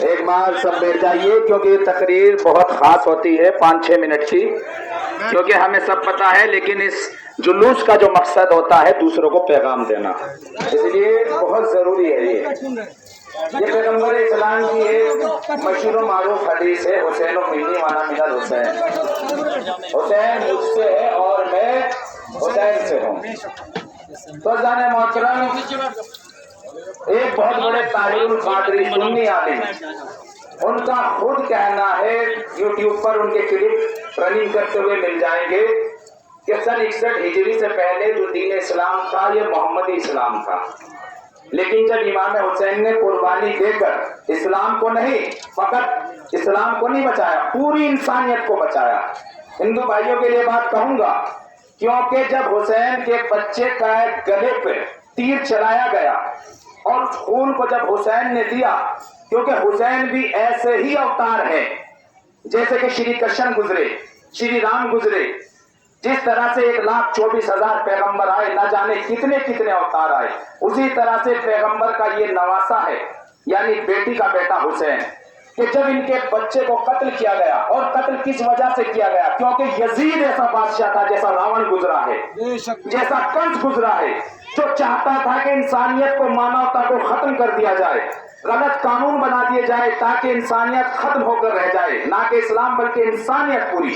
ایک بار سب بیٹھ جائیے کیونکہ یہ تقریر بہت خاص ہوتی ہے 5-6 منٹ کی، کیونکہ ہمیں سب پتا ہے، لیکن اس جلوس کا جو مقصد ہوتا ہے دوسروں کو پیغام دینا، اس لیے بہت ضروری ہے۔ یہ پیغمبر اسلام کی ایک مشہور و معروف حدیث ہے، حسین و منی وانا من الحسین، حسین مجھ سے ہے اور میں حسین سے ہوں۔ تو عزیزان محترم، ایک بہت بڑے طاہر القادری سنی عالم، ان کا خود کہنا ہے، یوٹیوب پر ان کے کلپ رننگ کرتے ہوئے مل جائیں گے، کہ سن 61 ہجری سے پہلے جو دین اسلام تھا یہ محمدی اسلام تھا، لیکن جب امام حسین نے قربانی دے کر اسلام کو نہیں، فقط اسلام کو نہیں بچایا، پوری انسانیت کو بچایا۔ ہندو بھائیوں کے لیے بات کہوں گا، کیونکہ جب حسین کے بچے کا گلے پہ تیر چلایا گیا اور خون کو جب حسین نے دیا، کیونکہ حسین بھی ایسے ہی اوتار ہے جیسے کہ شری کرشن گزرے، شری رام گزرے، جس طرح سے 1,24,000 پیغمبر آئے، نہ جانے کتنے کتنے اوتار آئے، اسی طرح سے پیغمبر کا یہ نواسا ہے، یعنی بیٹی کا بیٹا حسین، کہ جب ان کے بچے کو قتل کیا گیا، اور قتل کس وجہ سے کیا گیا؟ کیونکہ یزید ایسا بادشاہ تھا جیسا راون گزرا ہے، جیسا کنس گزرا ہے، جو چاہتا تھا کہ انسانیت کو، مانوتا کو ختم کر دیا جائے، غلط قانون بنا دیے جائے تاکہ انسانیت ختم ہو کر رہ جائے، نہ کہ اسلام بلکہ انسانیت پوری۔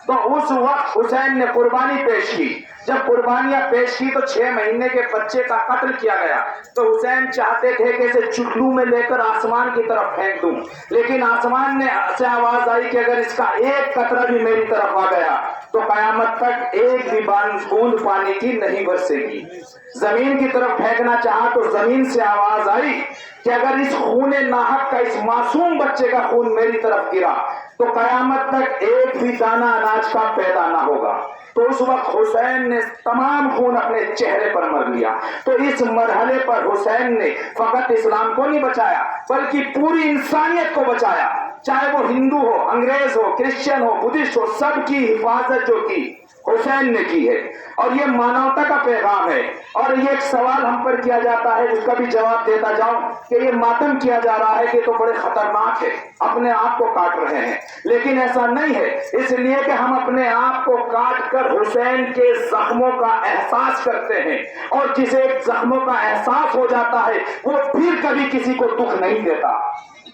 تو اس وقت حسین نے قربانی پیش کی، جب قربانیاں پیش کی تو 6 مہینے کے بچے کا قتل کیا گیا، تو حسین چاہتے تھے کہ اسے چٹلو میں لے کر آسمان کی طرف پھینک دوں، لیکن آسمان سے آواز آئی کہ اگر اس کا ایک قطرہ بھی میری طرف آ گیا تو قیامت تک ایک بھی بوند پانی کی نہیں برسے گی۔ زمین کی طرف پھینکنا چاہا تو زمین سے آواز آئی کہ اگر اس خون ناحق کا، اس معصوم بچے کا خون میری طرف گرا تو قیامت تک ایک بھی دانہ اناج کا پیدا نہ ہوگا۔ تو اس وقت حسین نے تمام خون اپنے چہرے پر مر لیا۔ تو اس مرحلے پر حسین نے فقط اسلام کو نہیں بچایا بلکہ پوری انسانیت کو بچایا، چاہے وہ ہندو ہو، انگریز ہو، کرسچن ہو، بدھسٹ ہو، سب کی حفاظت جو کی حسین نے کی ہے، اور یہ مانوتا کا پیغام ہے۔ اور یہ ایک سوال ہم پر کیا جاتا ہے جس کا بھی جواب دیتا جاؤں کہ یہ ماتم کیا جا رہا ہے کہ تو بڑے خطرناک ہے، اپنے آپ کو کاٹ رہے ہیں، لیکن ایسا نہیں ہے، اس لیے کہ ہم اپنے آپ کو کاٹ کر حسین کے زخموں کا احساس کرتے ہیں، اور جسے زخموں کا احساس ہو جاتا ہے وہ پھر کبھی کسی کو دکھ نہیں دیتا،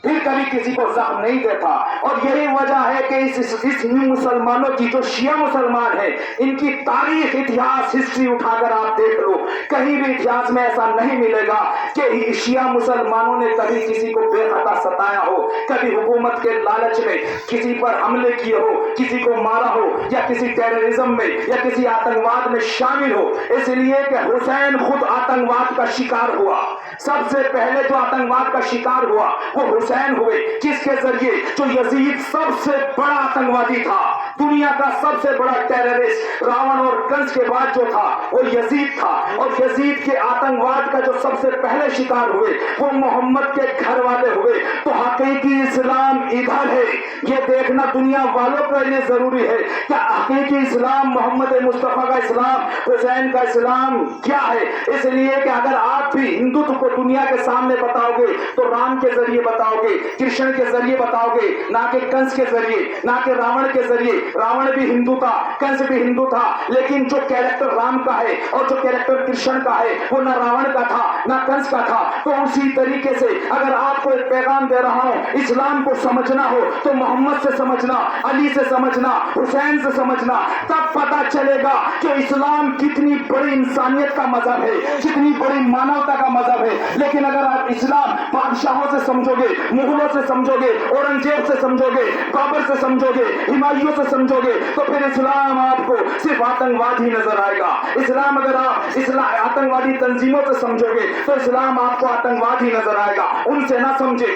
پھر کبھی کسی کو زخم نہیں دیتا۔ اور یہی وجہ ہے کہ اس مسلمانوں کی، جو شیعہ مسلمان ہیں، ان کی تاریخ، اتہاس، ہسٹری اٹھا کر آپ دیکھ لو، کہیں بھی اتہاس میں ایسا نہیں ملے گا کہ شیعہ مسلمانوں نے کبھی کسی کو بے خطا ستایا ہو، کبھی حکومت کے لالچ میں کسی پر حملے کیے ہو، کسی کو مارا ہو، یا کسی ٹیررزم میں یا کسی آتنکواد میں شامل ہو۔ اس لیے کہ حسین خود آتنکواد کا شکار ہوا، سب سے پہلے جو آتنکواد کا شکار ہوا وہ حسین ہوئے۔ کس کے ذریعے؟ جو یزید سب سے بڑا آتنکوادی تھا، دنیا کا سب سے بڑا ٹیررسٹ، راون اور کنس کے بعد جو تھا وہ یزید تھا، اور یزید کے آتنکواد کا جو سب سے پہلے شکار ہوئے وہ محمد کے گھر والے ہوئے۔ تو حقیقی اسلام ادھر ہے، یہ دیکھنا دنیا والوں کے لیے ضروری ہے کہ حقیقی اسلام، محمد مصطفیٰ کا اسلام، حسین کا اسلام کیا ہے۔ اس لیے کہ اگر آپ بھی ہندوتو کو دنیا کے سامنے بتاؤ گے تو رام کے ذریعے بتاؤ گے، کرشن کے ذریعے بتاؤ گے، نہ کہ کنس کے ذریعے، نہ کہ راون کے ذریعے۔ راون بھی ہندو تھا، کنس بھی ہندو تھا، لیکن جو کیریکٹر رام کا ہے اور جو کیریکٹر کرشن کا ہے وہ نہ راون کا تھا نہ کنس کا تھا۔ تو اسی طریقے سے اگر آپ کو ایک پیغام دے رہا ہوں، اسلام کو سمجھنا ہو تو محمد سے سمجھنا، علی سے سمجھنا، حسین سے سمجھنا، تب پتہ چلے گا کہ اسلام کتنی بڑی انسانیت کا مذہب ہے، کتنی بڑی مانوتا کا مذہب ہے۔ لیکن اگر آپ اسلام بادشاہوں سے سمجھو گے، مغلوں سے سمجھو گے، اورنگزیب سے سمجھو گے، بابر سے سمجھو گے، ہمایوں سے سمجھو گے، تو پھر اسلام آپ کو صرف آتنکواد ہی نظر آئے گا۔ اسلام اگر آپ آتنکوادی تنظیموں سے سمجھو گے تو اسلام آپ کو آتنکواد ہی نظر آئے گا۔ ان سے نہ سمجھے،